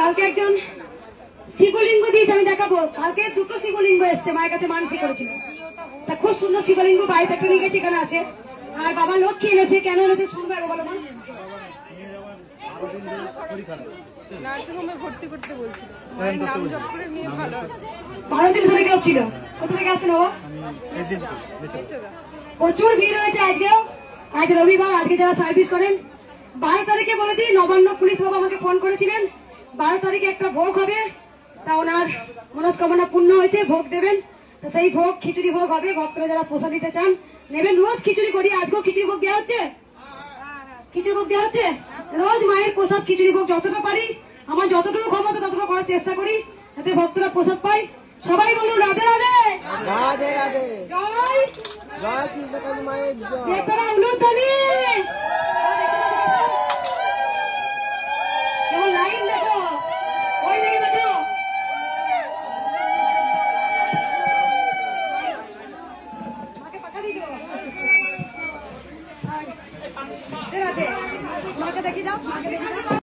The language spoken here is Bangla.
কালকে একজন শিবলিঙ্গ দিয়েছে, আমি দেখাবো। কালকে দুটো শিবলিঙ্গ এসছে, মায়ের কাছে মানসিক করেছিল। তা খুব সুন্দর শিবলিঙ্গ বাড়িতে একটা নিয়ে গেছে, এখানে আছে। আর বাবা লক্ষ্মী এনেছে, কেন এনেছে শুনবে বলো মা। নার্সিংহোমে ভর্তি করতে বলছিল, মায়ের নাম জপ করে নিয়ে ভালো আছে। 12 দিন শরীর খারাপ ছিল। কোথা থেকে আসছেন বাবা? প্রচুর ভিড় হয়েছে আজকেও। আজ রবিবার, আজকে যারা সার্ভিস করেন 12 তারিখে বলে দিই, নবান্ন পুলিশ বাবা আমাকে ফোন করেছিলেন 12 তারিখে একটা ভোগ হবে। তা ওনার মনস্কামনা পূর্ণ হয়েছে, ভোগ দেবেন। তো সেই ভোগ খিচুড়ি ভোগ হবে, ভক্তরা যারা প্রসাদ নিতে চান নেবেন। রোজ খিচুড়ি করি, আজকেও খিচুড়ি ভোগ দেওয়া হচ্ছে। খিচুড়ি ভোগ দেওয়া হচ্ছে রোজ। মায়ের প্রসাদ খিচুড়ি ভোগ যতটা পারি, আমার যতটুকু ক্ষমতা ততটুকু করার চেষ্টা করি, যাতে ভক্তরা প্রসাদ পায়। সবাই বলুন রাধে রাধে রাধে রাধে। জয় জয় কৃষ্ণ মায়ের জয়। দেবতারা উলুধ্বনি। কেবল লাইন দেখো, ওই দিকে দেখো। মাকে পাঠা দিয়েছো। রাধে রাধে। মাকে দেখি দাও, মাকে দেখি দাও।